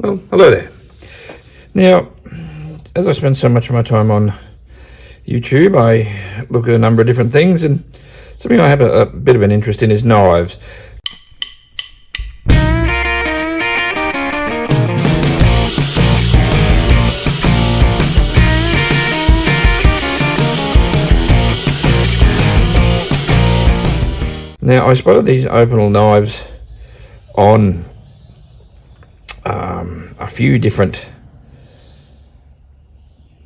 Well, hello there. Now, as I spend so much of my time on YouTube, I look at a number of different things, and something I have a bit of an interest in is knives. Now, I spotted these Opinel knives on a few different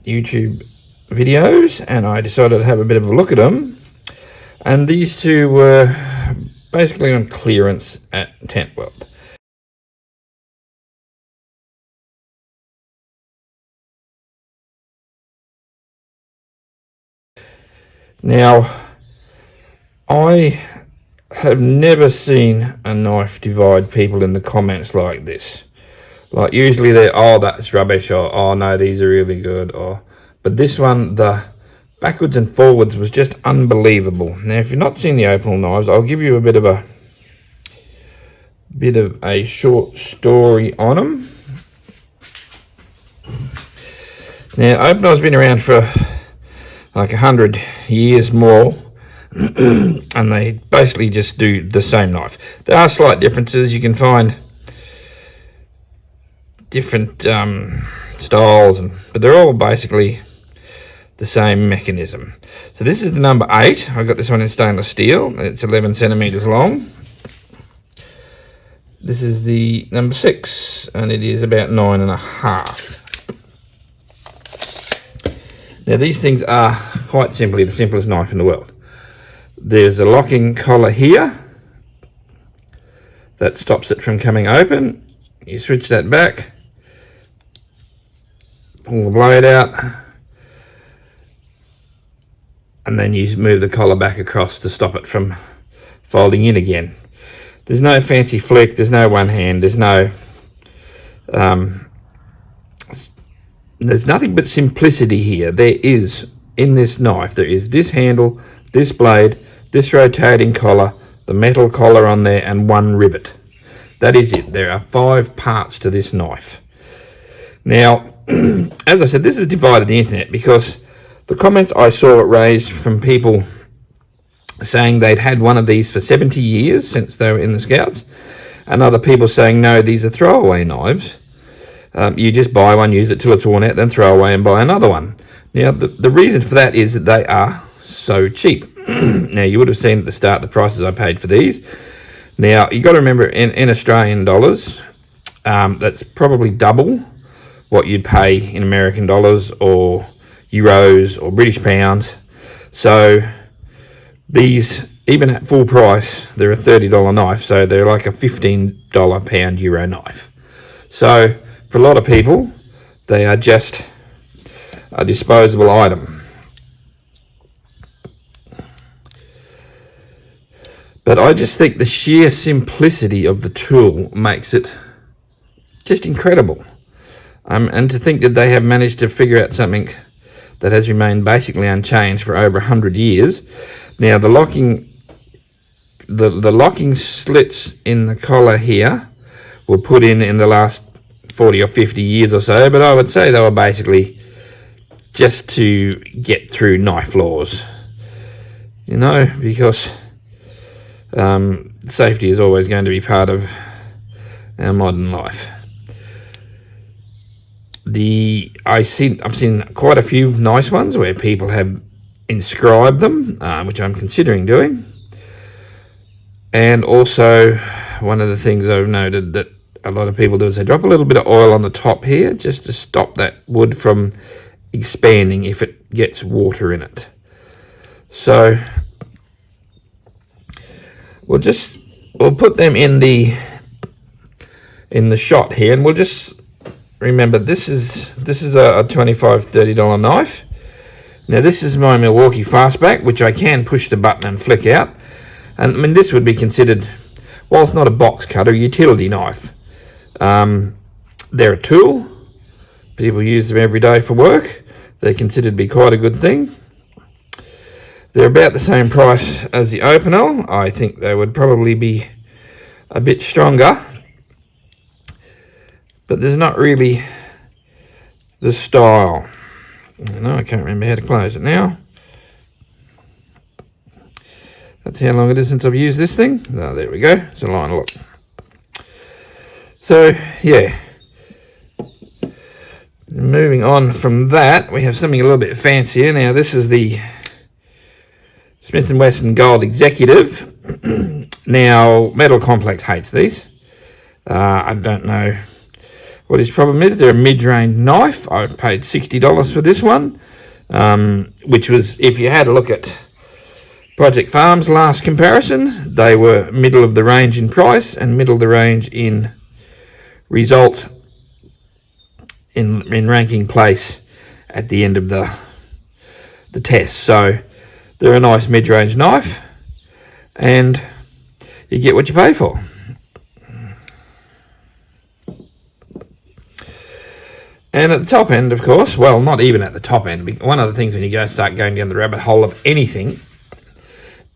YouTube videos, and I decided to have a bit of a look at them. And these two were basically on clearance at Tent World. Now, I have never seen a knife divide people in the comments like this. Like, usually they're, oh, that's rubbish, or oh no, these are really good, or but this one, the backwards and forwards was just unbelievable. Now, if you've not seen the Opinel knives, I'll give you a bit of a short story on them. Now, Opinel's been around for like 100 years more. And they basically just do the same knife. There are slight differences. You can find different styles, but they're all basically the same mechanism. So this is the number 8. I got this one in stainless steel. It's 11 centimeters long. This is the number 6, and it is about 9.5. Now, these things are quite simply the simplest knife in the world. There's a locking collar here that stops it from coming open. You switch that back, pull the blade out, and then you move the collar back across to stop it from folding in again. There's no fancy flick, there's no one hand, there's nothing but simplicity here. There is, in this knife, there is this handle, this blade, this rotating collar, the metal collar on there, and one rivet. That is it. There are 5 parts to this knife. Now, as I said, this has divided the internet, because the comments I saw raised from people saying they'd had one of these for 70 years since they were in the Scouts, and other people saying, no, these are throwaway knives. You just buy one, use it till it's worn out, then throw away and buy another one. Now, the reason for that is that they are so cheap. Now, you would have seen at the start the prices I paid for these. Now, you got to remember, in Australian dollars, that's probably double what you'd pay in American dollars or euros or British pounds. So these, even at full price, they're a $30 knife, so they're like a $15 pound euro knife. So for a lot of people, they are just a disposable item. But I just think the sheer simplicity of the tool makes it just incredible. And to think that they have managed to figure out something that has remained basically unchanged for over 100 years. Now, the locking slits in the collar here were put in the last 40 or 50 years or so, but I would say they were basically just to get through knife laws, you know, because safety is always going to be part of our modern life. I've seen quite a few nice ones where people have inscribed them, which I'm considering doing. And also, one of the things I've noted that a lot of people do is they drop a little bit of oil on the top here just to stop that wood from expanding if it gets water in it. So we'll put them in the shot here, and we'll just remember this is a $25-30 knife. Now, this is my Milwaukee Fastback, which I can push the button and flick out. And I mean, this would be considered, whilst not a box cutter, a utility knife. They're a tool. People use them every day for work. They're considered to be quite a good thing. They're about the same price as the Opinel. I think they would probably be a bit stronger. but there's not really the style. No, I can't remember how to close it now. That's how long it is since I've used this thing. Oh, there we go. It's a line look. So, yeah. Moving on from that, we have something a little bit fancier. Now, this is the Smith & Wesson Gold Executive. Now, Metal Complex hates these. I don't know what his problem is. They're a mid-range knife. I paid $60 for this one, which was, if you had a look at Project Farm's last comparison, they were middle of the range in price and middle of the range in result in ranking place at the end of the test. So they're a nice mid-range knife, and you get what you pay for. And at the top end, of course, well, not even at the top end. One of the things when you start going down the rabbit hole of anything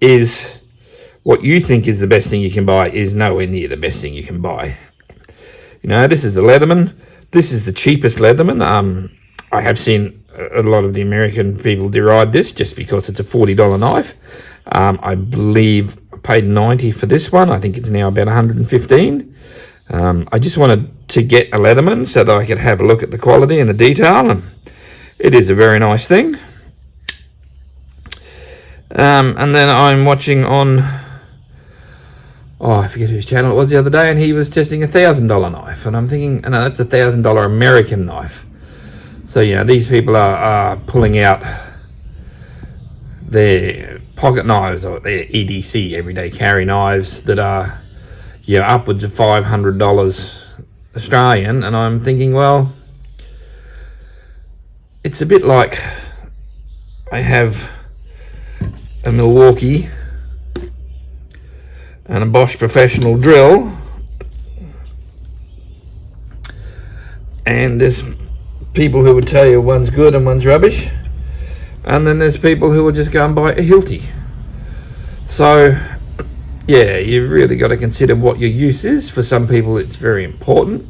is what you think is the best thing you can buy is nowhere near the best thing you can buy. You know, this is the Leatherman. This is the cheapest Leatherman. I have seen a lot of the American people deride this just because it's a $40 knife. I believe I paid $90 for this one. I think it's now about $115. I just wanted to get a Leatherman so that I could have a look at the quality and the detail, and it is a very nice thing. And then I'm watching on, I forget whose channel it was the other day, and he was testing a $1,000 knife, and I'm thinking, no, that's a $1,000 American knife. So, you know, these people are pulling out their pocket knives or their EDC, everyday carry knives, that are, you know, upwards of $500 Australian, and I'm thinking, well, it's a bit like I have a Milwaukee and a Bosch Professional drill, and there's people who would tell you one's good and one's rubbish, and then there's people who will just go and buy a Hilti. So yeah, you've really got to consider what your use is. For some people it's very important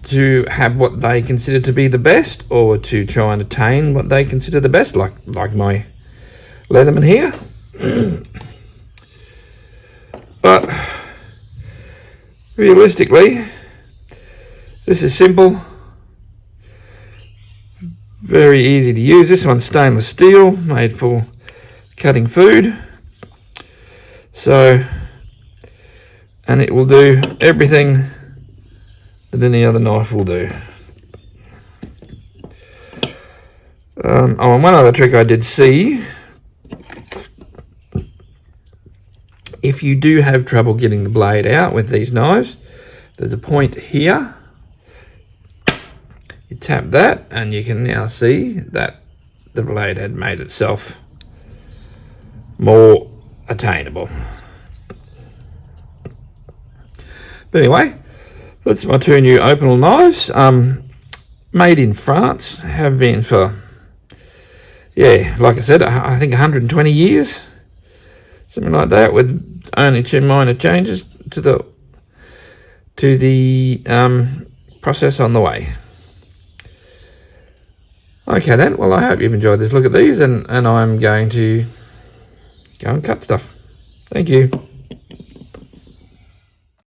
to have what they consider to be the best, or to try and attain what they consider the best, like my Leatherman here. But realistically, this is simple, very easy to use. This one's stainless steel, made for cutting food. So, and it will do everything that any other knife will do. And one other trick I did see, if you do have trouble getting the blade out with these knives, there's a point here. You tap that and you can now see that the blade had made itself more attainable. But anyway, that's my two new Opinel knives, made in France, have been for, yeah, like I said, I think 120 years, something like that, with only two minor changes to the process on the way. Okay then, well, I hope you've enjoyed this look at these, and I'm going to go and cut stuff. Thank you.